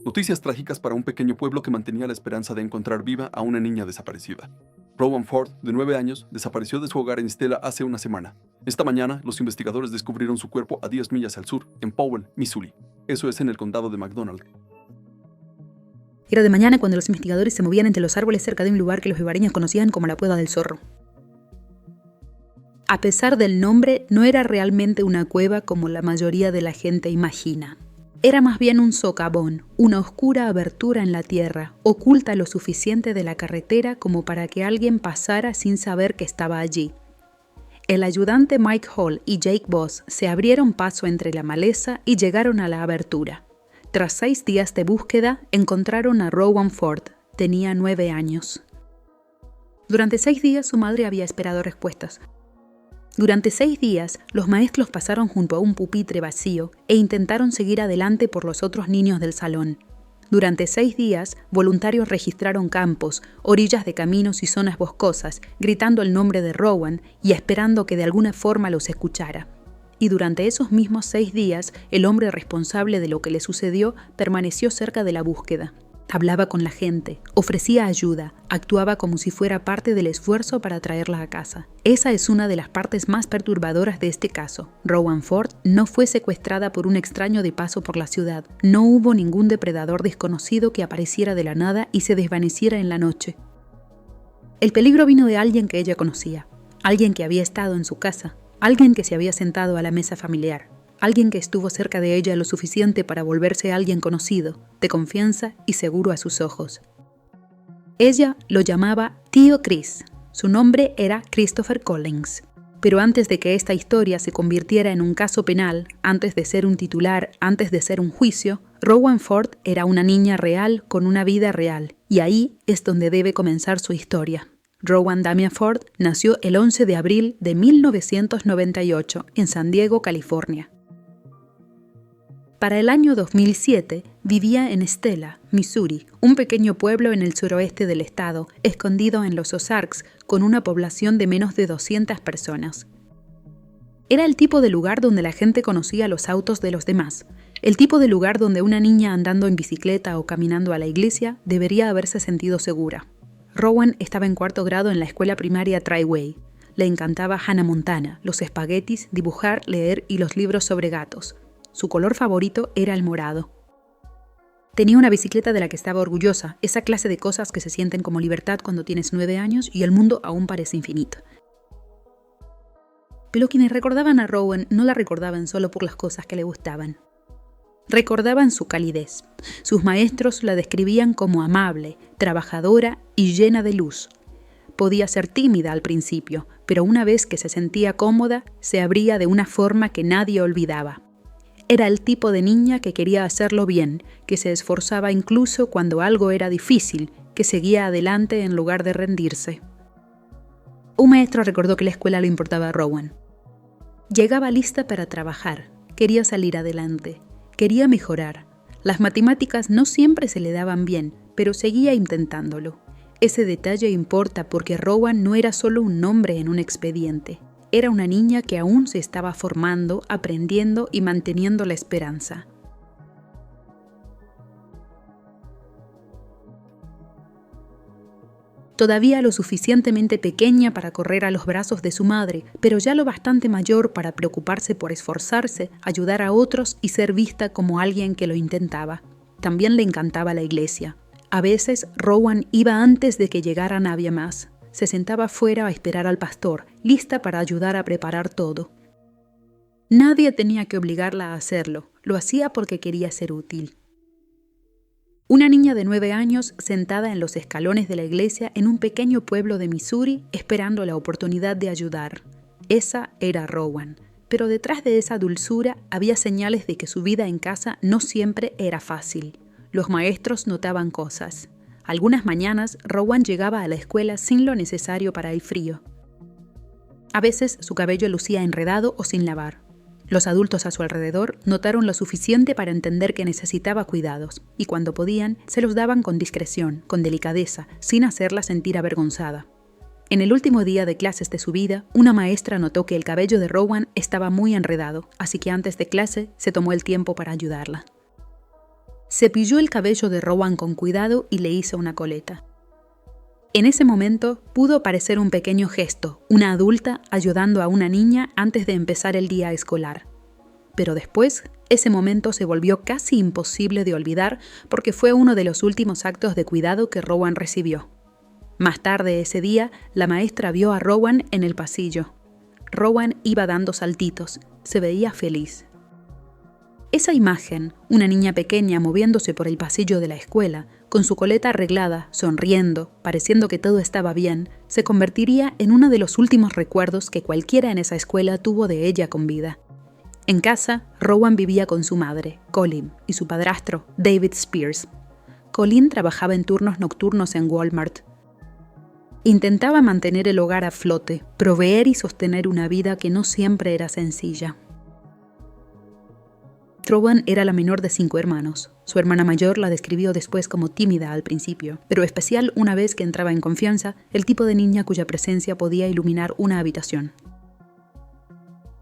Noticias trágicas para un pequeño pueblo que mantenía la esperanza de encontrar viva a una niña desaparecida. Rowan Ford, de 9 años, desapareció de su hogar en Stella hace una semana. Esta mañana, los investigadores descubrieron su cuerpo a 10 millas al sur, en Powell, Missouri. Eso es en el condado de McDonald. Era de mañana cuando los investigadores se movían entre los árboles cerca de un lugar que los vivareños conocían como la Cueva del Zorro. A pesar del nombre, no era realmente una cueva como la mayoría de la gente imagina. Era más bien un socavón, una oscura abertura en la tierra, oculta lo suficiente de la carretera como para que alguien pasara sin saber que estaba allí. El ayudante Mike Hall y Jake Boss se abrieron paso entre la maleza y llegaron a la abertura. Tras 6 días de búsqueda, encontraron a Rowan Ford. Tenía 9 años. Durante 6 días su madre había esperado respuestas. Durante 6 días, los maestros pasaron junto a un pupitre vacío e intentaron seguir adelante por los otros niños del salón. Durante 6 días, voluntarios registraron campos, orillas de caminos y zonas boscosas, gritando el nombre de Rowan y esperando que de alguna forma los escuchara. Y durante esos mismos 6 días, el hombre responsable de lo que le sucedió permaneció cerca de la búsqueda. Hablaba con la gente, ofrecía ayuda, actuaba como si fuera parte del esfuerzo para traerla a casa. Esa es una de las partes más perturbadoras de este caso. Rowan Ford no fue secuestrada por un extraño de paso por la ciudad. No hubo ningún depredador desconocido que apareciera de la nada y se desvaneciera en la noche. El peligro vino de alguien que ella conocía, alguien que había estado en su casa, alguien que se había sentado a la mesa familiar. Alguien que estuvo cerca de ella lo suficiente para volverse alguien conocido, de confianza y seguro a sus ojos. Ella lo llamaba Tío Chris. Su nombre era Christopher Collins. Pero antes de que esta historia se convirtiera en un caso penal, antes de ser un titular, antes de ser un juicio, Rowan Ford era una niña real con una vida real, y ahí es donde debe comenzar su historia. Rowan Damia Ford nació el 11 de abril de 1998 en San Diego, California. Para el año 2007, vivía en Stella, Missouri, un pequeño pueblo en el suroeste del estado, escondido en los Ozarks, con una población de menos de 200 personas. Era el tipo de lugar donde la gente conocía los autos de los demás, el tipo de lugar donde una niña andando en bicicleta o caminando a la iglesia debería haberse sentido segura. Rowan estaba en 4º grado en la escuela primaria Tridway. Le encantaba Hannah Montana, los espaguetis, dibujar, leer y los libros sobre gatos. Su color favorito era el morado. Tenía una bicicleta de la que estaba orgullosa, esa clase de cosas que se sienten como libertad cuando tienes 9 años y el mundo aún parece infinito. Pero quienes recordaban a Rowan no la recordaban solo por las cosas que le gustaban. Recordaban su calidez. Sus maestros la describían como amable, trabajadora y llena de luz. Podía ser tímida al principio, pero una vez que se sentía cómoda, se abría de una forma que nadie olvidaba. Era el tipo de niña que quería hacerlo bien, que se esforzaba incluso cuando algo era difícil, que seguía adelante en lugar de rendirse. Un maestro recordó que la escuela le importaba a Rowan. Llegaba lista para trabajar, quería salir adelante, quería mejorar. Las matemáticas no siempre se le daban bien, pero seguía intentándolo. Ese detalle importa porque Rowan no era solo un nombre en un expediente. Era una niña que aún se estaba formando, aprendiendo y manteniendo la esperanza. Todavía lo suficientemente pequeña para correr a los brazos de su madre, pero ya lo bastante mayor para preocuparse por esforzarse, ayudar a otros y ser vista como alguien que lo intentaba. También le encantaba la iglesia. A veces, Rowan iba antes de que llegara nadie más. Se sentaba fuera a esperar al pastor, lista para ayudar a preparar todo. Nadie tenía que obligarla a hacerlo, lo hacía porque quería ser útil. Una niña de 9 años sentada en los escalones de la iglesia en un pequeño pueblo de Missouri esperando la oportunidad de ayudar. Esa era Rowan, pero detrás de esa dulzura había señales de que su vida en casa no siempre era fácil. Los maestros notaban cosas. Algunas mañanas, Rowan llegaba a la escuela sin lo necesario para el frío. A veces, su cabello lucía enredado o sin lavar. Los adultos a su alrededor notaron lo suficiente para entender que necesitaba cuidados, y cuando podían, se los daban con discreción, con delicadeza, sin hacerla sentir avergonzada. En el último día de clases de su vida, una maestra notó que el cabello de Rowan estaba muy enredado, así que antes de clase se tomó el tiempo para ayudarla. Cepilló el cabello de Rowan con cuidado y le hizo una coleta. En ese momento pudo parecer un pequeño gesto, una adulta ayudando a una niña antes de empezar el día escolar. Pero después, ese momento se volvió casi imposible de olvidar porque fue uno de los últimos actos de cuidado que Rowan recibió. Más tarde ese día, la maestra vio a Rowan en el pasillo. Rowan iba dando saltitos, se veía feliz. Esa imagen, una niña pequeña moviéndose por el pasillo de la escuela, con su coleta arreglada, sonriendo, pareciendo que todo estaba bien, se convertiría en uno de los últimos recuerdos que cualquiera en esa escuela tuvo de ella con vida. En casa, Rowan vivía con su madre, Colleen, y su padrastro, David Spears. Colleen trabajaba en turnos nocturnos en Walmart. Intentaba mantener el hogar a flote, proveer y sostener una vida que no siempre era sencilla. Rowan era la menor de 5 hermanos. Su hermana mayor la describió después como tímida al principio, pero especial una vez que entraba en confianza, el tipo de niña cuya presencia podía iluminar una habitación.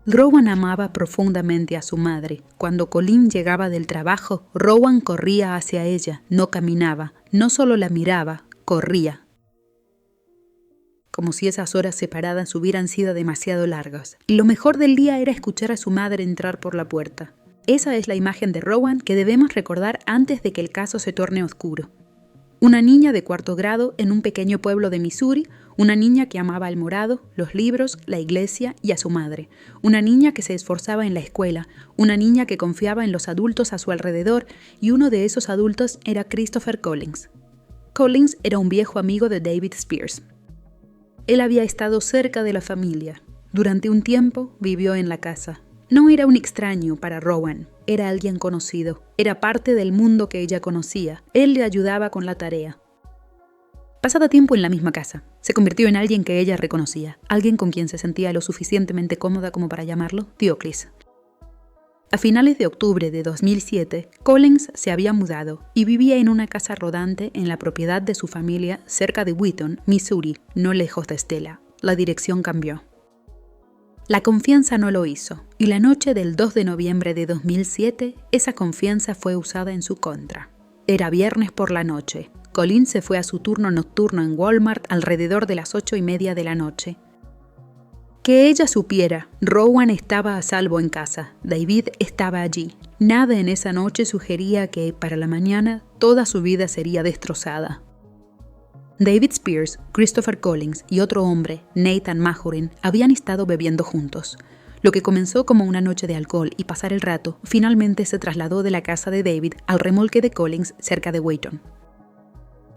Rowan amaba profundamente a su madre. Cuando Colleen llegaba del trabajo, Rowan corría hacia ella, no caminaba, no solo la miraba, corría. Como si esas horas separadas hubieran sido demasiado largas. Lo mejor del día era escuchar a su madre entrar por la puerta. Esa es la imagen de Rowan que debemos recordar antes de que el caso se torne oscuro. Una niña de 4º grado en un pequeño pueblo de Missouri, una niña que amaba el morado, los libros, la iglesia y a su madre. Una niña que se esforzaba en la escuela, una niña que confiaba en los adultos a su alrededor y uno de esos adultos era Christopher Collins. Collins era un viejo amigo de David Spears. Él había estado cerca de la familia. Durante un tiempo vivió en la casa. No era un extraño para Rowan, era alguien conocido, era parte del mundo que ella conocía. Él le ayudaba con la tarea. Pasaba tiempo en la misma casa, se convirtió en alguien que ella reconocía, alguien con quien se sentía lo suficientemente cómoda como para llamarlo Diocles. A finales de octubre de 2007, Collins se había mudado y vivía en una casa rodante en la propiedad de su familia cerca de Wheaton, Missouri, no lejos de Stella. La dirección cambió. La confianza no lo hizo, y la noche del 2 de noviembre de 2007, esa confianza fue usada en su contra. Era viernes por la noche. Colleen se fue a su turno nocturno en Walmart alrededor de las 8:30 de la noche. Que ella supiera, Rowan estaba a salvo en casa. David estaba allí. Nada en esa noche sugería que, para la mañana, toda su vida sería destrozada. David Spears, Christopher Collins y otro hombre, Nathan Majorin, habían estado bebiendo juntos. Lo que comenzó como una noche de alcohol y pasar el rato, finalmente se trasladó de la casa de David al remolque de Collins cerca de Wheaton.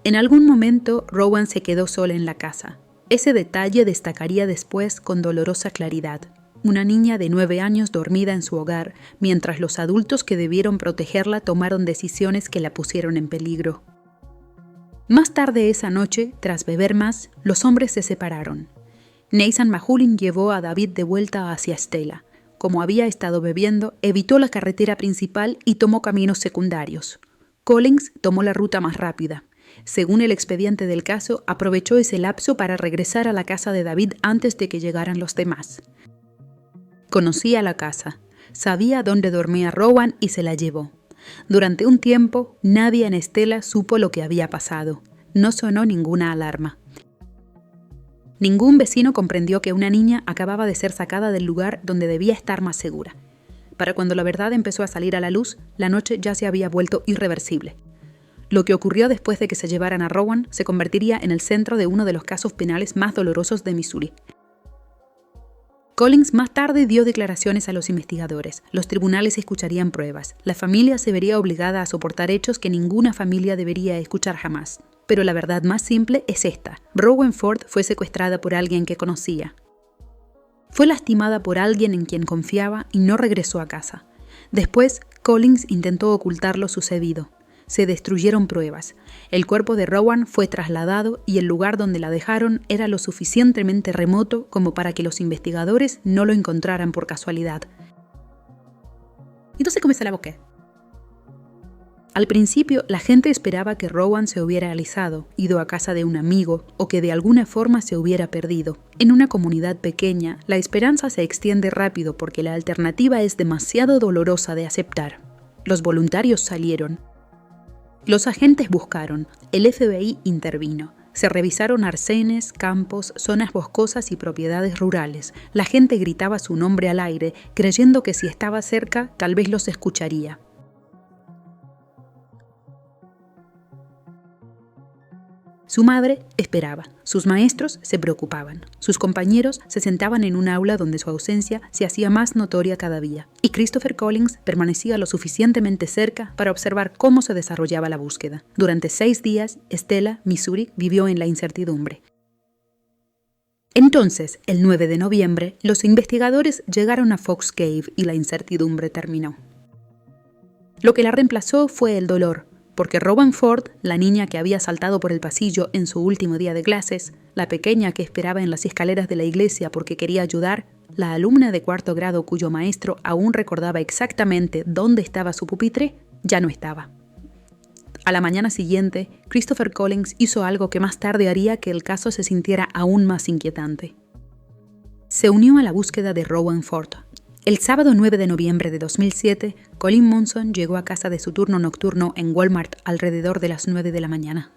En algún momento, Rowan se quedó sola en la casa. Ese detalle destacaría después con dolorosa claridad. Una niña de 9 años dormida en su hogar, mientras los adultos que debieron protegerla tomaron decisiones que la pusieron en peligro. Más tarde esa noche, tras beber más, los hombres se separaron. Nathan Majorin llevó a David de vuelta hacia Stella. Como había estado bebiendo, evitó la carretera principal y tomó caminos secundarios. Collins tomó la ruta más rápida. Según el expediente del caso, aprovechó ese lapso para regresar a la casa de David antes de que llegaran los demás. Conocía la casa, sabía dónde dormía Rowan y se la llevó. Durante un tiempo, nadie en Stella supo lo que había pasado. No sonó ninguna alarma. Ningún vecino comprendió que una niña acababa de ser sacada del lugar donde debía estar más segura. Para cuando la verdad empezó a salir a la luz, la noche ya se había vuelto irreversible. Lo que ocurrió después de que se llevaran a Rowan se convertiría en el centro de uno de los casos penales más dolorosos de Missouri. Collins más tarde dio declaraciones a los investigadores. Los tribunales escucharían pruebas. La familia se vería obligada a soportar hechos que ninguna familia debería escuchar jamás. Pero la verdad más simple es esta. Rowan Ford fue secuestrada por alguien que conocía. Fue lastimada por alguien en quien confiaba y no regresó a casa. Después, Collins intentó ocultar lo sucedido. Se destruyeron pruebas. El cuerpo de Rowan fue trasladado y el lugar donde la dejaron era lo suficientemente remoto como para que los investigadores no lo encontraran por casualidad. Entonces, ¿cómo se la boqué? Al principio, la gente esperaba que Rowan se hubiera alisado, ido a casa de un amigo o que de alguna forma se hubiera perdido. En una comunidad pequeña, la esperanza se extiende rápido porque la alternativa es demasiado dolorosa de aceptar. Los voluntarios salieron. Los agentes buscaron, el FBI intervino. Se revisaron arcenes, campos, zonas boscosas y propiedades rurales. La gente gritaba su nombre al aire, creyendo que si estaba cerca, tal vez los escucharía. Su madre esperaba, sus maestros se preocupaban, sus compañeros se sentaban en un aula donde su ausencia se hacía más notoria cada día, y Christopher Collins permanecía lo suficientemente cerca para observar cómo se desarrollaba la búsqueda. Durante 6 días, Stella, Missouri, vivió en la incertidumbre. Entonces, el 9 de noviembre, los investigadores llegaron a Fox Cave y la incertidumbre terminó. Lo que la reemplazó fue el dolor, porque Rowan Ford, la niña que había saltado por el pasillo en su último día de clases, la pequeña que esperaba en las escaleras de la iglesia porque quería ayudar, la alumna de 4º grado cuyo maestro aún recordaba exactamente dónde estaba su pupitre, ya no estaba. A la mañana siguiente, Christopher Collins hizo algo que más tarde haría que el caso se sintiera aún más inquietante. Se unió a la búsqueda de Rowan Ford. El sábado 9 de noviembre de 2007, Colleen Monson llegó a casa de su turno nocturno en Walmart alrededor de las 9 de la mañana.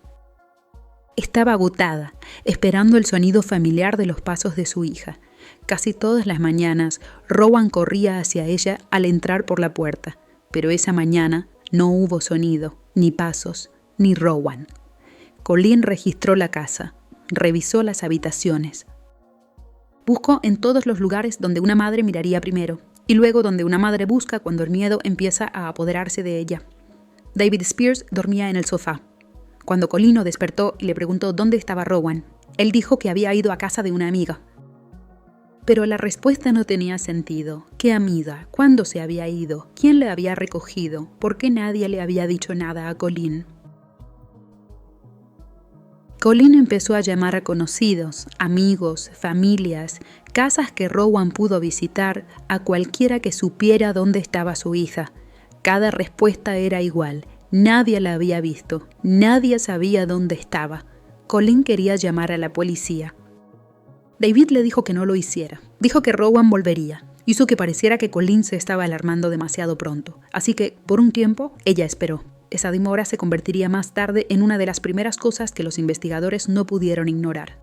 Estaba agotada, esperando el sonido familiar de los pasos de su hija. Casi todas las mañanas, Rowan corría hacia ella al entrar por la puerta, pero esa mañana no hubo sonido, ni pasos, ni Rowan. Colleen registró la casa, revisó las habitaciones. Buscó en todos los lugares donde una madre miraría primero, y luego donde una madre busca cuando el miedo empieza a apoderarse de ella. David Spears dormía en el sofá. Cuando Colleen lo despertó y le preguntó dónde estaba Rowan, él dijo que había ido a casa de una amiga. Pero la respuesta no tenía sentido. ¿Qué amiga? ¿Cuándo se había ido? ¿Quién le había recogido? ¿Por qué nadie le había dicho nada a Colleen? Colleen empezó a llamar a conocidos, amigos, familias, casas que Rowan pudo visitar, a cualquiera que supiera dónde estaba su hija. Cada respuesta era igual. Nadie la había visto. Nadie sabía dónde estaba. Colleen quería llamar a la policía. David le dijo que no lo hiciera. Dijo que Rowan volvería. Hizo que pareciera que Colleen se estaba alarmando demasiado pronto. Así que, por un tiempo, ella esperó. Esa demora se convertiría más tarde en una de las primeras cosas que los investigadores no pudieron ignorar.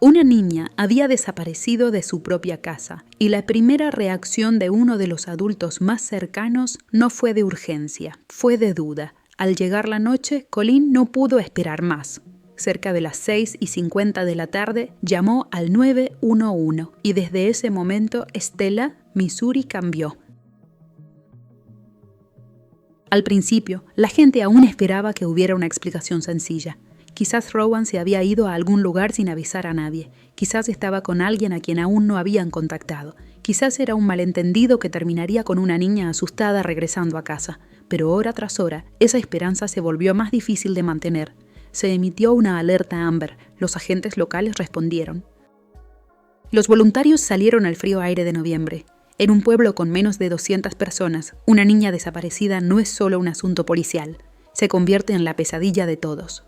Una niña había desaparecido de su propia casa, y la primera reacción de uno de los adultos más cercanos no fue de urgencia, fue de duda. Al llegar la noche, Colleen no pudo esperar más. Cerca de las 6:50 de la tarde, llamó al 911 y desde ese momento Stella, Missouri, cambió. Al principio, la gente aún esperaba que hubiera una explicación sencilla. Quizás Rowan se había ido a algún lugar sin avisar a nadie. Quizás estaba con alguien a quien aún no habían contactado. Quizás era un malentendido que terminaría con una niña asustada regresando a casa. Pero hora tras hora, esa esperanza se volvió más difícil de mantener. Se emitió una alerta Amber. Los agentes locales respondieron. Los voluntarios salieron al frío aire de noviembre. En un pueblo con menos de 200 personas, una niña desaparecida no es solo un asunto policial. Se convierte en la pesadilla de todos.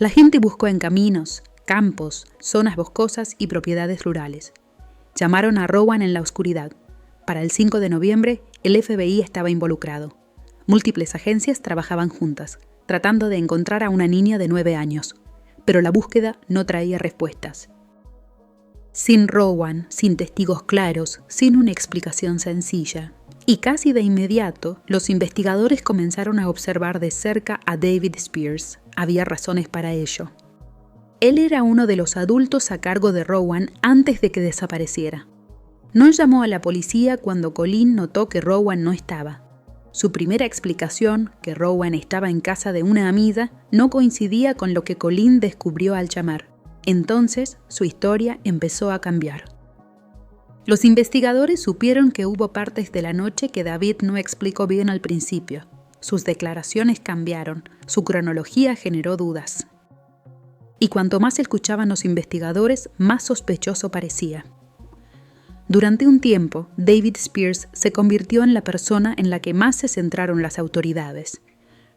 La gente buscó en caminos, campos, zonas boscosas y propiedades rurales. Llamaron a Rowan en la oscuridad. Para el 5 de noviembre, el FBI estaba involucrado. Múltiples agencias trabajaban juntas, tratando de encontrar a una niña de 9 años. Pero la búsqueda no traía respuestas. Sin Rowan, sin testigos claros, sin una explicación sencilla. Y casi de inmediato, los investigadores comenzaron a observar de cerca a David Spears. Había razones para ello. Él era uno de los adultos a cargo de Rowan antes de que desapareciera. No llamó a la policía cuando Colleen notó que Rowan no estaba. Su primera explicación, que Rowan estaba en casa de una amiga, no coincidía con lo que Colleen descubrió al llamar. Entonces, su historia empezó a cambiar. Los investigadores supieron que hubo partes de la noche que David no explicó bien al principio. Sus declaraciones cambiaron, su cronología generó dudas. Y cuanto más escuchaban los investigadores, más sospechoso parecía. Durante un tiempo, David Spears se convirtió en la persona en la que más se centraron las autoridades.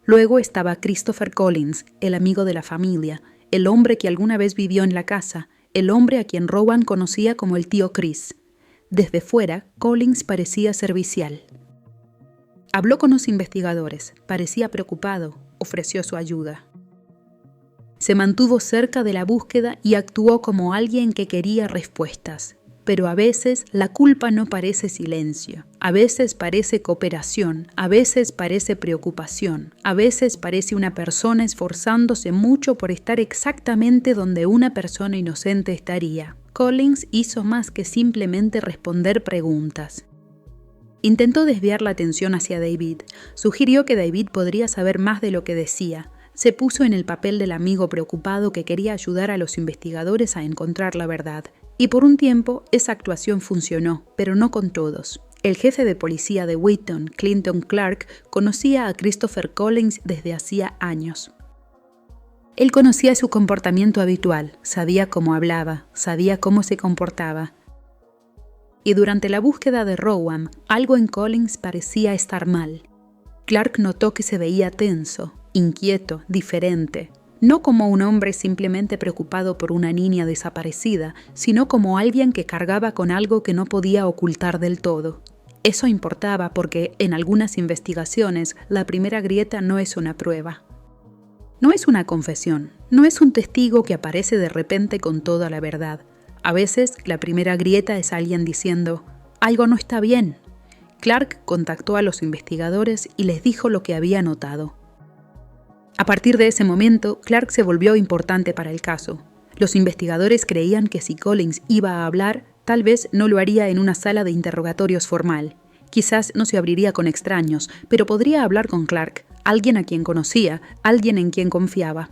Luego estaba Christopher Collins, el amigo de la familia, el hombre que alguna vez vivió en la casa, el hombre a quien Rowan conocía como el tío Chris. Desde fuera, Collins parecía servicial. Habló con los investigadores, parecía preocupado, ofreció su ayuda. Se mantuvo cerca de la búsqueda y actuó como alguien que quería respuestas. Pero a veces la culpa no parece silencio, a veces parece cooperación, a veces parece preocupación, a veces parece una persona esforzándose mucho por estar exactamente donde una persona inocente estaría. Collins hizo más que simplemente responder preguntas. Intentó desviar la atención hacia David. Sugirió que David podría saber más de lo que decía. Se puso en el papel del amigo preocupado que quería ayudar a los investigadores a encontrar la verdad. Y por un tiempo esa actuación funcionó, pero no con todos. El jefe de policía de Wheaton, Clinton Clark, conocía a Christopher Collins desde hacía años. Él conocía su comportamiento habitual, sabía cómo hablaba, sabía cómo se comportaba. Y durante la búsqueda de Rowan, algo en Collins parecía estar mal. Clark notó que se veía tenso, inquieto, diferente. No como un hombre simplemente preocupado por una niña desaparecida, sino como alguien que cargaba con algo que no podía ocultar del todo. Eso importaba porque, en algunas investigaciones, la primera grieta no es una prueba. No es una confesión, no es un testigo que aparece de repente con toda la verdad. A veces, la primera grieta es alguien diciendo, «Algo no está bien». Clark contactó a los investigadores y les dijo lo que había notado. A partir de ese momento, Clark se volvió importante para el caso. Los investigadores creían que si Collins iba a hablar, tal vez no lo haría en una sala de interrogatorios formal. Quizás no se abriría con extraños, pero podría hablar con Clark, alguien a quien conocía, alguien en quien confiaba.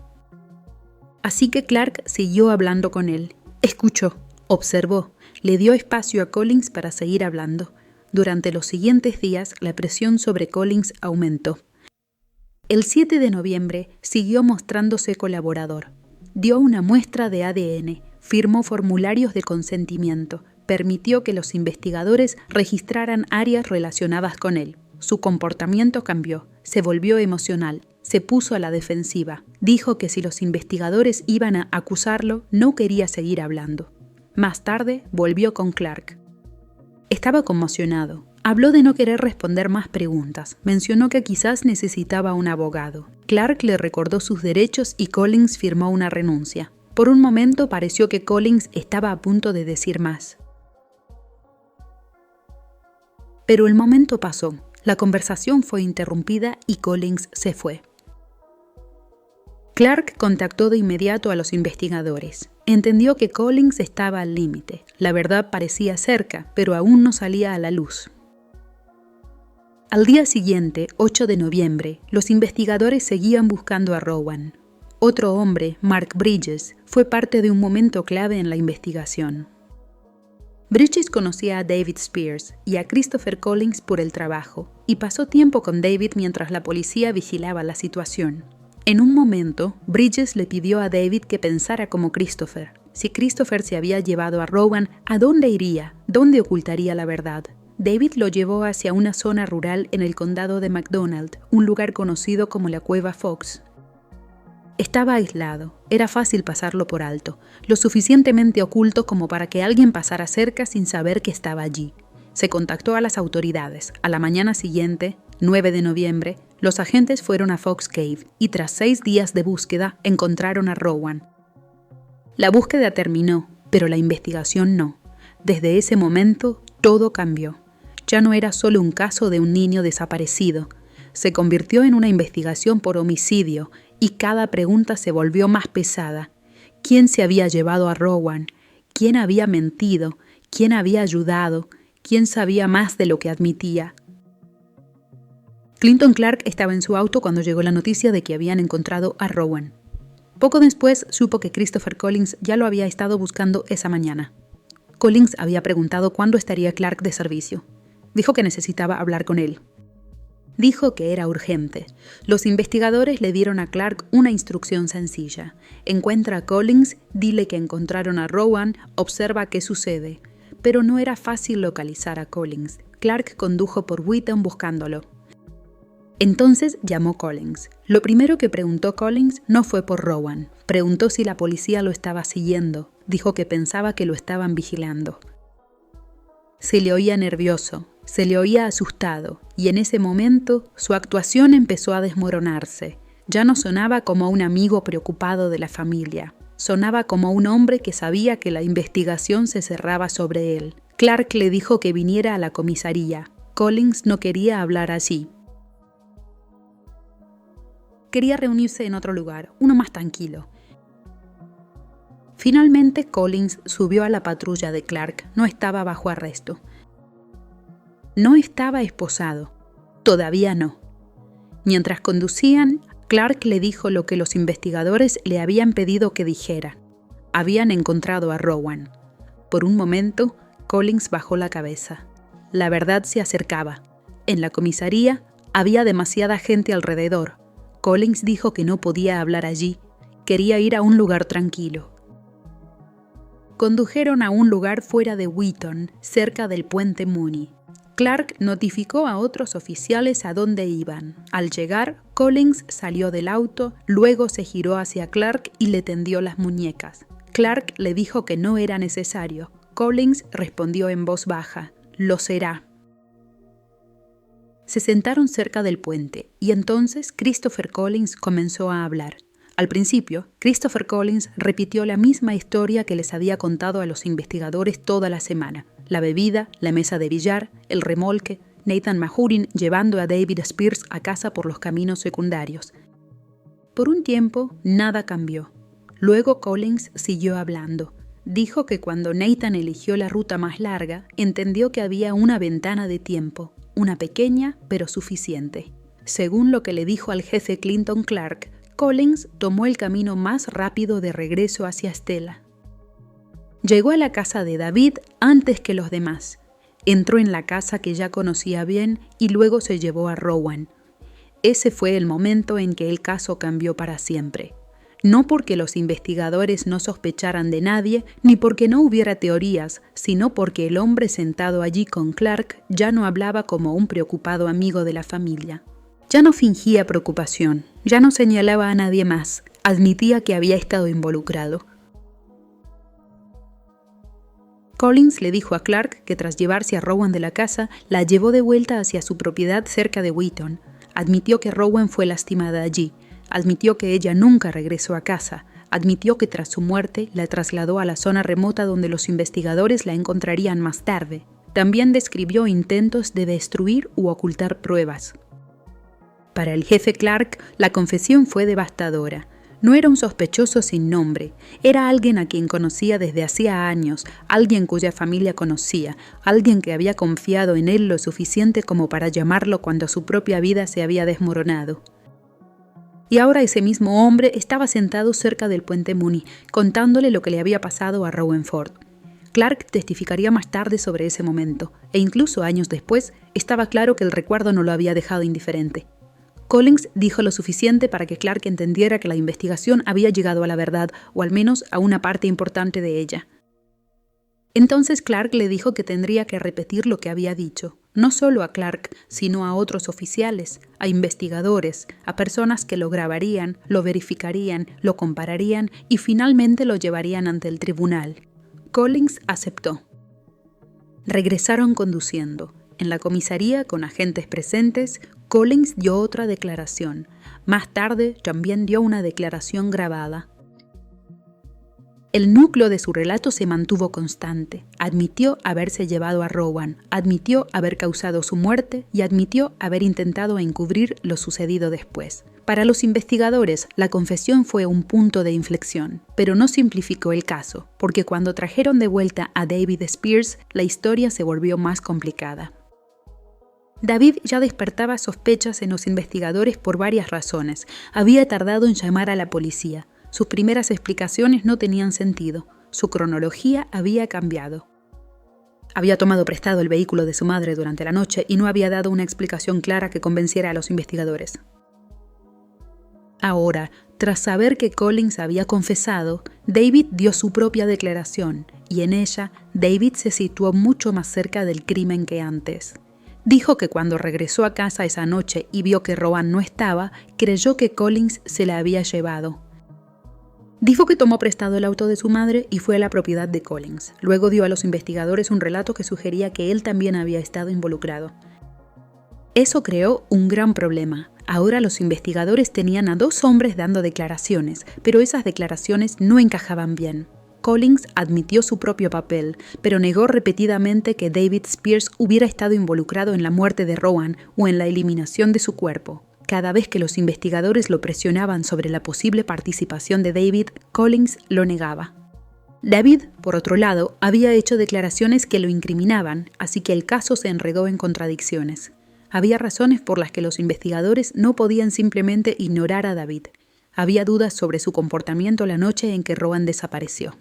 Así que Clark siguió hablando con él. Escuchó, observó, le dio espacio a Collins para seguir hablando. Durante los siguientes días, la presión sobre Collins aumentó. El 7 de noviembre siguió mostrándose colaborador. Dio una muestra de ADN, firmó formularios de consentimiento, permitió que los investigadores registraran áreas relacionadas con él. Su comportamiento cambió, se volvió emocional, se puso a la defensiva. Dijo que si los investigadores iban a acusarlo, no quería seguir hablando. Más tarde volvió con Clark. Estaba conmocionado. Habló de no querer responder más preguntas. Mencionó que quizás necesitaba un abogado. Clark le recordó sus derechos y Collins firmó una renuncia. Por un momento pareció que Collins estaba a punto de decir más. Pero el momento pasó. La conversación fue interrumpida y Collins se fue. Clark contactó de inmediato a los investigadores. Entendió que Collins estaba al límite. La verdad parecía cerca, pero aún no salía a la luz. Al día siguiente, 8 de noviembre, los investigadores seguían buscando a Rowan. Otro hombre, Mark Bridges, fue parte de un momento clave en la investigación. Bridges conocía a David Spears y a Christopher Collins por el trabajo, y pasó tiempo con David mientras la policía vigilaba la situación. En un momento, Bridges le pidió a David que pensara como Christopher. Si Christopher se había llevado a Rowan, ¿a dónde iría? ¿Dónde ocultaría la verdad? David lo llevó hacia una zona rural en el condado de McDonald, un lugar conocido como la Cueva Fox. Estaba aislado, era fácil pasarlo por alto, lo suficientemente oculto como para que alguien pasara cerca sin saber que estaba allí. Se contactó a las autoridades. A la mañana siguiente, 9 de noviembre, los agentes fueron a Fox Cave y tras 6 días de búsqueda encontraron a Rowan. La búsqueda terminó, pero la investigación no. Desde ese momento, todo cambió. Ya no era solo un caso de un niño desaparecido. Se convirtió en una investigación por homicidio y cada pregunta se volvió más pesada. ¿Quién se había llevado a Rowan? ¿Quién había mentido? ¿Quién había ayudado? ¿Quién sabía más de lo que admitía? Clinton Clark estaba en su auto cuando llegó la noticia de que habían encontrado a Rowan. Poco después supo que Christopher Collins ya lo había estado buscando esa mañana. Collins había preguntado cuándo estaría Clark de servicio. Dijo que necesitaba hablar con él. Dijo que era urgente. Los investigadores le dieron a Clark una instrucción sencilla. Encuentra a Collins, dile que encontraron a Rowan, observa qué sucede. Pero no era fácil localizar a Collins. Clark condujo por Wheaton buscándolo. Entonces llamó Collins. Lo primero que preguntó Collins no fue por Rowan. Preguntó si la policía lo estaba siguiendo. Dijo que pensaba que lo estaban vigilando. Se le oía nervioso. Se le oía asustado, y en ese momento su actuación empezó a desmoronarse. Ya no sonaba como un amigo preocupado de la familia. Sonaba como un hombre que sabía que la investigación se cerraba sobre él. Clark le dijo que viniera a la comisaría. Collins no quería hablar allí. Quería reunirse en otro lugar, uno más tranquilo. Finalmente Collins subió a la patrulla de Clark. No estaba bajo arresto. No estaba esposado. Todavía no. Mientras conducían, Clark le dijo lo que los investigadores le habían pedido que dijera. Habían encontrado a Rowan. Por un momento, Collins bajó la cabeza. La verdad se acercaba. En la comisaría había demasiada gente alrededor. Collins dijo que no podía hablar allí. Quería ir a un lugar tranquilo. Condujeron a un lugar fuera de Wheaton, cerca del puente Mooney. Clark notificó a otros oficiales a dónde iban. Al llegar, Collins salió del auto, luego se giró hacia Clark y le tendió las muñecas. Clark le dijo que no era necesario. Collins respondió en voz baja: «Lo será». Se sentaron cerca del puente y entonces Christopher Collins comenzó a hablar. Al principio, Christopher Collins repitió la misma historia que les había contado a los investigadores toda la semana. La bebida, la mesa de billar, el remolque, Nathan Mahurin llevando a David Spears a casa por los caminos secundarios. Por un tiempo, nada cambió. Luego Collins siguió hablando. Dijo que cuando Nathan eligió la ruta más larga, entendió que había una ventana de tiempo, una pequeña pero suficiente. Según lo que le dijo al jefe Clinton Clark, Collins tomó el camino más rápido de regreso hacia Stella. Llegó a la casa de David antes que los demás. Entró en la casa que ya conocía bien y luego se llevó a Rowan. Ese fue el momento en que el caso cambió para siempre. No porque los investigadores no sospecharan de nadie, ni porque no hubiera teorías, sino porque el hombre sentado allí con Clark ya no hablaba como un preocupado amigo de la familia. Ya no fingía preocupación, ya no señalaba a nadie más, admitía que había estado involucrado. Collins le dijo a Clark que tras llevarse a Rowan de la casa, la llevó de vuelta hacia su propiedad cerca de Wheaton. Admitió que Rowan fue lastimada allí, admitió que ella nunca regresó a casa, admitió que tras su muerte la trasladó a la zona remota donde los investigadores la encontrarían más tarde. También describió intentos de destruir u ocultar pruebas. Para el jefe Clark, la confesión fue devastadora. No era un sospechoso sin nombre, era alguien a quien conocía desde hacía años, alguien cuya familia conocía, alguien que había confiado en él lo suficiente como para llamarlo cuando su propia vida se había desmoronado. Y ahora ese mismo hombre estaba sentado cerca del puente Mooney, contándole lo que le había pasado a Rowan Ford. Clark testificaría más tarde sobre ese momento, e incluso años después, estaba claro que el recuerdo no lo había dejado indiferente. Collins dijo lo suficiente para que Clark entendiera que la investigación había llegado a la verdad, o al menos a una parte importante de ella. Entonces Clark le dijo que tendría que repetir lo que había dicho, no solo a Clark, sino a otros oficiales, a investigadores, a personas que lo grabarían, lo verificarían, lo compararían y finalmente lo llevarían ante el tribunal. Collins aceptó. Regresaron conduciendo. En la comisaría, con agentes presentes, Collins dio otra declaración. Más tarde, también dio una declaración grabada. El núcleo de su relato se mantuvo constante. Admitió haberse llevado a Rowan, admitió haber causado su muerte y admitió haber intentado encubrir lo sucedido después. Para los investigadores, la confesión fue un punto de inflexión, pero no simplificó el caso, porque cuando trajeron de vuelta a David Spears, la historia se volvió más complicada. David ya despertaba sospechas en los investigadores por varias razones. Había tardado en llamar a la policía. Sus primeras explicaciones no tenían sentido. Su cronología había cambiado. Había tomado prestado el vehículo de su madre durante la noche y no había dado una explicación clara que convenciera a los investigadores. Ahora, tras saber que Collins había confesado, David dio su propia declaración y en ella David se situó mucho más cerca del crimen que antes. Dijo que cuando regresó a casa esa noche y vio que Rowan no estaba, creyó que Collins se la había llevado. Dijo que tomó prestado el auto de su madre y fue a la propiedad de Collins. Luego dio a los investigadores un relato que sugería que él también había estado involucrado. Eso creó un gran problema. Ahora los investigadores tenían a 2 hombres dando declaraciones, pero esas declaraciones no encajaban bien. Collins admitió su propio papel, pero negó repetidamente que David Spears hubiera estado involucrado en la muerte de Rowan o en la eliminación de su cuerpo. Cada vez que los investigadores lo presionaban sobre la posible participación de David, Collins lo negaba. David, por otro lado, había hecho declaraciones que lo incriminaban, así que el caso se enredó en contradicciones. Había razones por las que los investigadores no podían simplemente ignorar a David. Había dudas sobre su comportamiento la noche en que Rowan desapareció.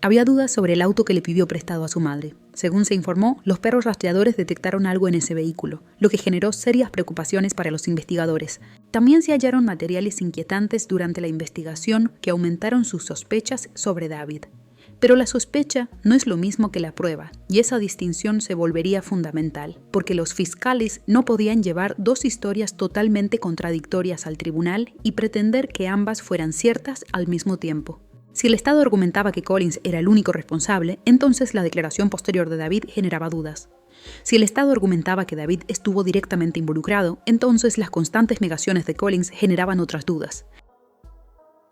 Había dudas sobre el auto que le pidió prestado a su madre. Según se informó, los perros rastreadores detectaron algo en ese vehículo, lo que generó serias preocupaciones para los investigadores. También se hallaron materiales inquietantes durante la investigación que aumentaron sus sospechas sobre David. Pero la sospecha no es lo mismo que la prueba, y esa distinción se volvería fundamental, porque los fiscales no podían llevar 2 historias totalmente contradictorias al tribunal y pretender que ambas fueran ciertas al mismo tiempo. Si el Estado argumentaba que Collins era el único responsable, entonces la declaración posterior de David generaba dudas. Si el Estado argumentaba que David estuvo directamente involucrado, entonces las constantes negaciones de Collins generaban otras dudas.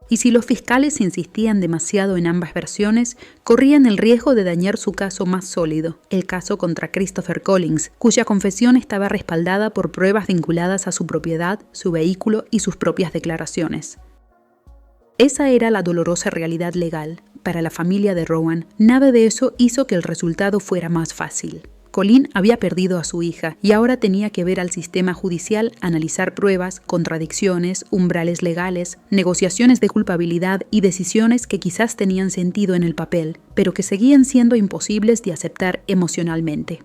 Y si los fiscales insistían demasiado en ambas versiones, corrían el riesgo de dañar su caso más sólido, el caso contra Christopher Collins, cuya confesión estaba respaldada por pruebas vinculadas a su propiedad, su vehículo y sus propias declaraciones. Esa era la dolorosa realidad legal. Para la familia de Rowan, nada de eso hizo que el resultado fuera más fácil. Colleen había perdido a su hija y ahora tenía que ver al sistema judicial analizar pruebas, contradicciones, umbrales legales, negociaciones de culpabilidad y decisiones que quizás tenían sentido en el papel, pero que seguían siendo imposibles de aceptar emocionalmente.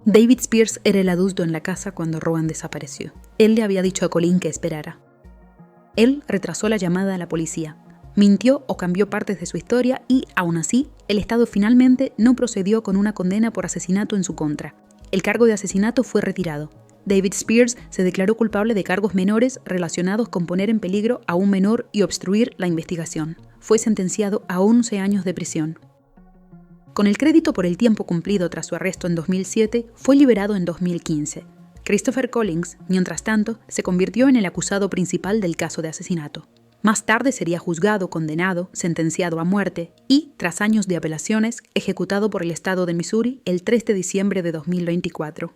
David Spears era el adulto en la casa cuando Rowan desapareció. Él le había dicho a Colleen que esperara. Él retrasó la llamada a la policía, mintió o cambió partes de su historia y, aún así, el Estado finalmente no procedió con una condena por asesinato en su contra. El cargo de asesinato fue retirado. David Spears se declaró culpable de cargos menores relacionados con poner en peligro a un menor y obstruir la investigación. Fue sentenciado a 11 años de prisión. Con el crédito por el tiempo cumplido tras su arresto en 2007, fue liberado en 2015. Christopher Collins, mientras tanto, se convirtió en el acusado principal del caso de asesinato. Más tarde sería juzgado, condenado, sentenciado a muerte y, tras años de apelaciones, ejecutado por el estado de Missouri el 3 de diciembre de 2024.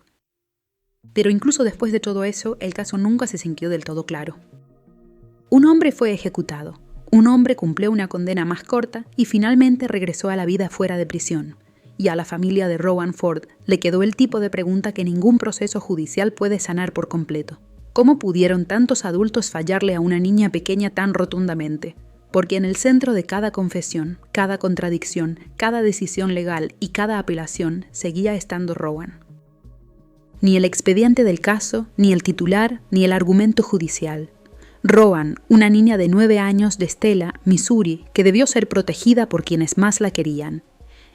Pero incluso después de todo eso, el caso nunca se sintió del todo claro. Un hombre fue ejecutado, un hombre cumplió una condena más corta y finalmente regresó a la vida fuera de prisión. Y a la familia de Rowan Ford le quedó el tipo de pregunta que ningún proceso judicial puede sanar por completo. ¿Cómo pudieron tantos adultos fallarle a una niña pequeña tan rotundamente? Porque en el centro de cada confesión, cada contradicción, cada decisión legal y cada apelación seguía estando Rowan. Ni el expediente del caso, ni el titular, ni el argumento judicial. Rowan, una niña de 9 años de Stella, Missouri, que debió ser protegida por quienes más la querían.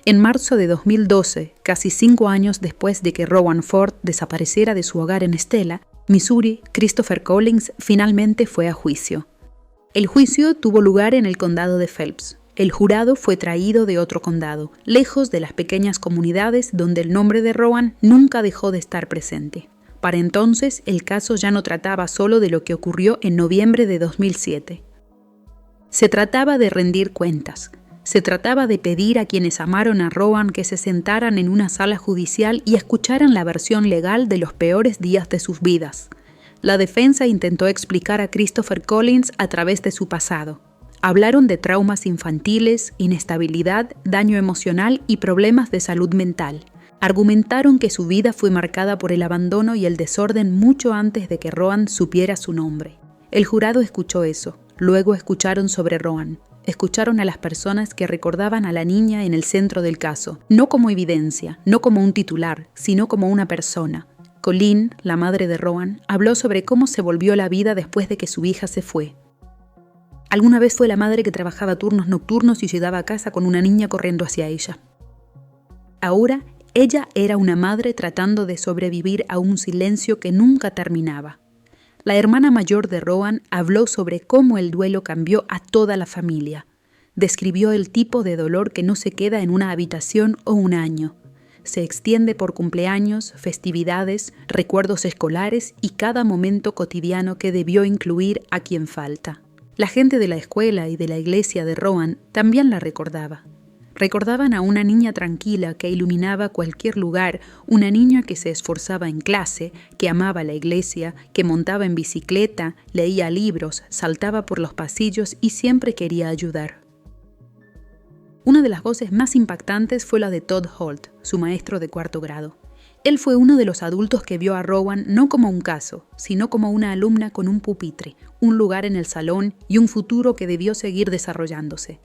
En marzo de 2012, casi 5 años después de que Rowan Ford desapareciera de su hogar en Stella, Missouri, Christopher Collins finalmente fue a juicio. El juicio tuvo lugar en el condado de Phelps. El jurado fue traído de otro condado, lejos de las pequeñas comunidades donde el nombre de Rowan nunca dejó de estar presente. Para entonces, el caso ya no trataba solo de lo que ocurrió en noviembre de 2007. Se trataba de rendir cuentas. Se trataba de pedir a quienes amaron a Rowan que se sentaran en una sala judicial y escucharan la versión legal de los peores días de sus vidas. La defensa intentó explicar a Christopher Collins a través de su pasado. Hablaron de traumas infantiles, inestabilidad, daño emocional y problemas de salud mental. Argumentaron que su vida fue marcada por el abandono y el desorden mucho antes de que Rowan supiera su nombre. El jurado escuchó eso. Luego escucharon sobre Rowan. Escucharon a las personas que recordaban a la niña en el centro del caso, no como evidencia, no como un titular, sino como una persona. Colleen, la madre de Rowan, habló sobre cómo se volvió la vida después de que su hija se fue. Alguna vez fue la madre que trabajaba turnos nocturnos y llegaba a casa con una niña corriendo hacia ella. Ahora, ella era una madre tratando de sobrevivir a un silencio que nunca terminaba. La hermana mayor de Rowan habló sobre cómo el duelo cambió a toda la familia. Describió el tipo de dolor que no se queda en una habitación o un año. Se extiende por cumpleaños, festividades, recuerdos escolares y cada momento cotidiano que debió incluir a quien falta. La gente de la escuela y de la iglesia de Rowan también la recordaba. Recordaban a una niña tranquila que iluminaba cualquier lugar, una niña que se esforzaba en clase, que amaba la iglesia, que montaba en bicicleta, leía libros, saltaba por los pasillos y siempre quería ayudar. Una de las voces más impactantes fue la de Todd Holt, su maestro de 4º grado. Él fue uno de los adultos que vio a Rowan no como un caso, sino como una alumna con un pupitre, un lugar en el salón y un futuro que debió seguir desarrollándose.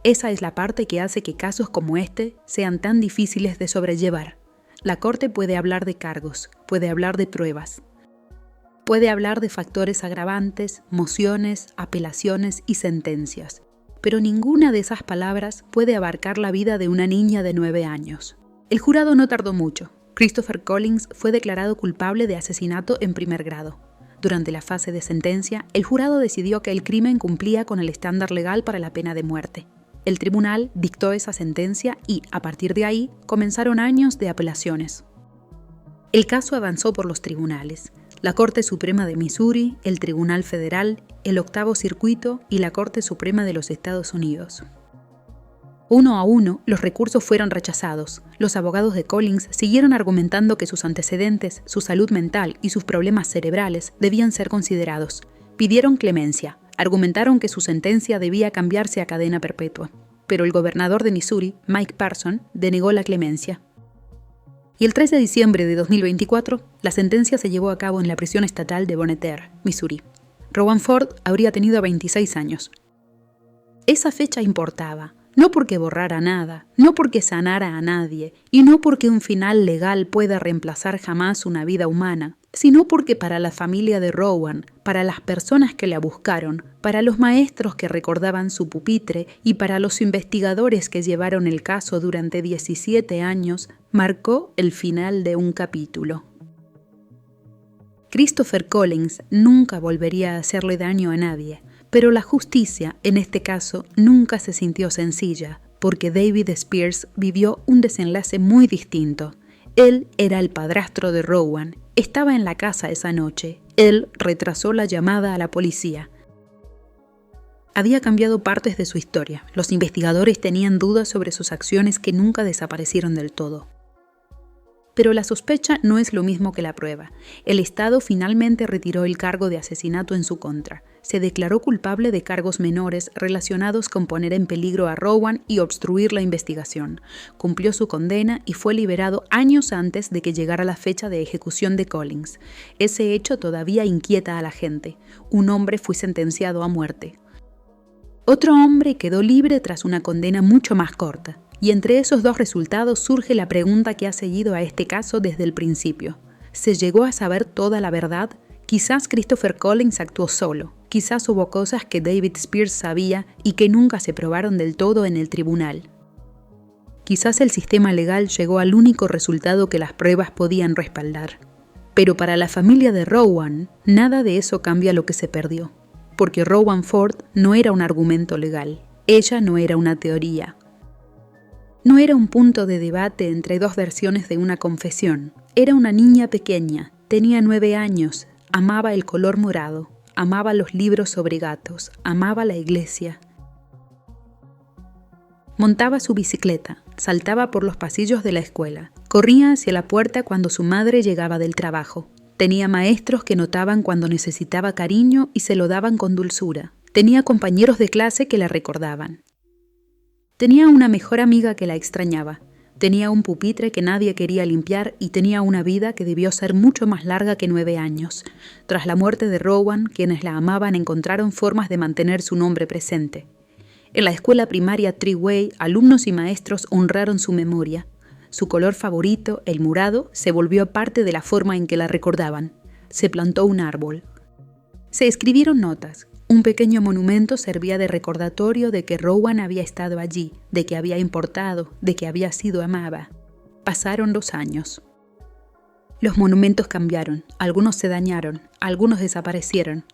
Esa es la parte que hace que casos como este sean tan difíciles de sobrellevar. La corte puede hablar de cargos, puede hablar de pruebas, puede hablar de factores agravantes, mociones, apelaciones y sentencias, pero ninguna de esas palabras puede abarcar la vida de una niña de 9 años. El jurado no tardó mucho. Christopher Collins fue declarado culpable de asesinato en 1er grado. Durante la fase de sentencia, el jurado decidió que el crimen cumplía con el estándar legal para la pena de muerte. El tribunal dictó esa sentencia y, a partir de ahí, comenzaron años de apelaciones. El caso avanzó por los tribunales: la Corte Suprema de Missouri, el Tribunal Federal, el 8º Circuito y la Corte Suprema de los Estados Unidos. Uno a uno, los recursos fueron rechazados. Los abogados de Collins siguieron argumentando que sus antecedentes, su salud mental y sus problemas cerebrales debían ser considerados. Pidieron clemencia. Argumentaron que su sentencia debía cambiarse a cadena perpetua. Pero el gobernador de Missouri, Mike Parson, denegó la clemencia. Y el 3 de diciembre de 2024, la sentencia se llevó a cabo en la prisión estatal de Bonnet Terre, Missouri. Rowan Ford habría tenido 26 años. Esa fecha importaba. No porque borrara nada, no porque sanara a nadie, y no porque un final legal pueda reemplazar jamás una vida humana, sino porque para la familia de Rowan, para las personas que la buscaron, para los maestros que recordaban su pupitre y para los investigadores que llevaron el caso durante 17 años, marcó el final de un capítulo. Christopher Collins nunca volvería a hacerle daño a nadie. Pero la justicia, en este caso, nunca se sintió sencilla, porque David Spears vivió un desenlace muy distinto. Él era el padrastro de Rowan, estaba en la casa esa noche. Él retrasó la llamada a la policía. Había cambiado partes de su historia. Los investigadores tenían dudas sobre sus acciones que nunca desaparecieron del todo. Pero la sospecha no es lo mismo que la prueba. El Estado finalmente retiró el cargo de asesinato en su contra. Se declaró culpable de cargos menores relacionados con poner en peligro a Rowan y obstruir la investigación. Cumplió su condena y fue liberado años antes de que llegara la fecha de ejecución de Collins. Ese hecho todavía inquieta a la gente. Un hombre fue sentenciado a muerte. Otro hombre quedó libre tras una condena mucho más corta. Y entre esos dos resultados surge la pregunta que ha seguido a este caso desde el principio. ¿Se llegó a saber toda la verdad? Quizás Christopher Collins actuó solo. Quizás hubo cosas que David Spears sabía y que nunca se probaron del todo en el tribunal. Quizás el sistema legal llegó al único resultado que las pruebas podían respaldar. Pero para la familia de Rowan, nada de eso cambia lo que se perdió. Porque Rowan Ford no era un argumento legal. Ella no era una teoría. No era un punto de debate entre dos versiones de una confesión. Era una niña pequeña, tenía 9 años, amaba el color morado, amaba los libros sobre gatos, amaba la iglesia. Montaba su bicicleta, saltaba por los pasillos de la escuela, corría hacia la puerta cuando su madre llegaba del trabajo. Tenía maestros que notaban cuando necesitaba cariño y se lo daban con dulzura. Tenía compañeros de clase que la recordaban. Tenía una mejor amiga que la extrañaba. Tenía un pupitre que nadie quería limpiar y tenía una vida que debió ser mucho más larga que 9 años. Tras la muerte de Rowan, quienes la amaban encontraron formas de mantener su nombre presente. En la escuela primaria Treeway, alumnos y maestros honraron su memoria. Su color favorito, el morado, se volvió parte de la forma en que la recordaban. Se plantó un árbol. Se escribieron notas. Un pequeño monumento servía de recordatorio de que Rowan había estado allí, de que había importado, de que había sido amada. Pasaron los años. Los monumentos cambiaron, algunos se dañaron, algunos desaparecieron.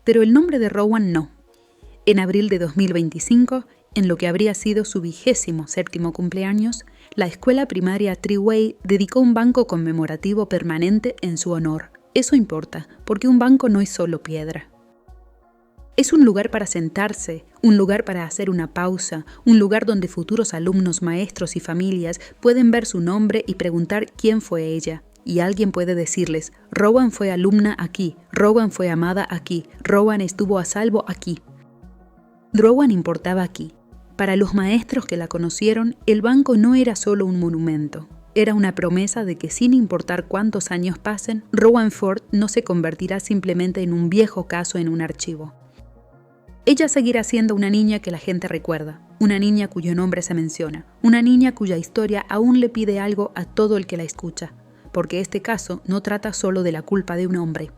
Pero el nombre de Rowan no. En abril de 2025, en lo que habría sido su 27º cumpleaños, la escuela primaria Treeway dedicó un banco conmemorativo permanente en su honor. Eso importa, porque un banco no es solo piedra. Es un lugar para sentarse, un lugar para hacer una pausa, un lugar donde futuros alumnos, maestros y familias pueden ver su nombre y preguntar quién fue ella. Y alguien puede decirles, Rowan fue alumna aquí, Rowan fue amada aquí, Rowan estuvo a salvo aquí. Rowan importaba aquí. Para los maestros que la conocieron, el banco no era solo un monumento. Era una promesa de que sin importar cuántos años pasen, Rowan Ford no se convertirá simplemente en un viejo caso en un archivo. Ella seguirá siendo una niña que la gente recuerda, una niña cuyo nombre se menciona, una niña cuya historia aún le pide algo a todo el que la escucha, porque este caso no trata solo de la culpa de un hombre.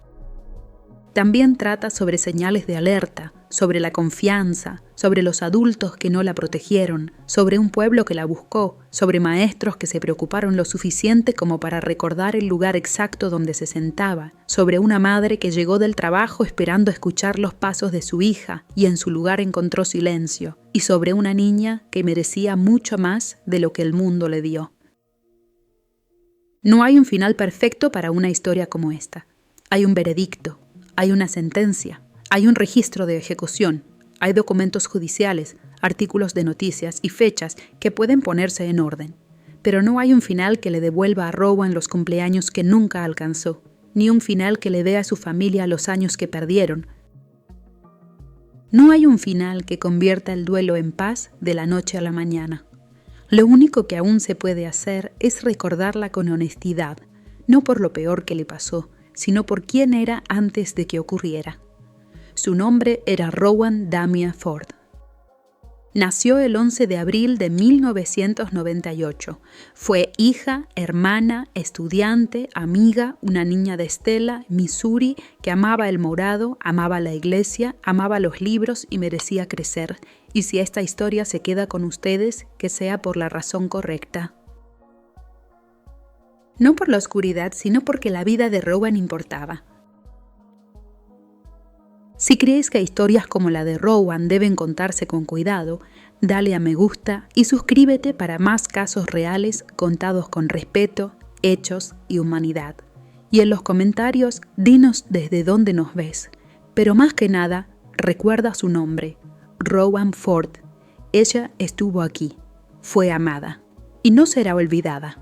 También trata sobre señales de alerta, sobre la confianza, sobre los adultos que no la protegieron, sobre un pueblo que la buscó, sobre maestros que se preocuparon lo suficiente como para recordar el lugar exacto donde se sentaba, sobre una madre que llegó del trabajo esperando escuchar los pasos de su hija y en su lugar encontró silencio, y sobre una niña que merecía mucho más de lo que el mundo le dio. No hay un final perfecto para una historia como esta. Hay un veredicto, hay una sentencia, hay un registro de ejecución, hay documentos judiciales, artículos de noticias y fechas que pueden ponerse en orden. Pero no hay un final que le devuelva a Rowan los cumpleaños que nunca alcanzó, ni un final que le dé a su familia los años que perdieron. No hay un final que convierta el duelo en paz de la noche a la mañana. Lo único que aún se puede hacer es recordarla con honestidad, no por lo peor que le pasó, sino por quién era antes de que ocurriera. Su nombre era Rowan Damia Ford. Nació el 11 de abril de 1998. Fue hija, hermana, estudiante, amiga, una niña de Stella, Missouri, que amaba el morado, amaba la iglesia, amaba los libros y merecía crecer. Y si esta historia se queda con ustedes, que sea por la razón correcta. No por la oscuridad, sino porque la vida de Rowan importaba. Si crees que historias como la de Rowan deben contarse con cuidado, dale a me gusta y suscríbete para más casos reales contados con respeto, hechos y humanidad. Y en los comentarios, dinos desde dónde nos ves. Pero más que nada, recuerda su nombre, Rowan Ford. Ella estuvo aquí, fue amada y no será olvidada.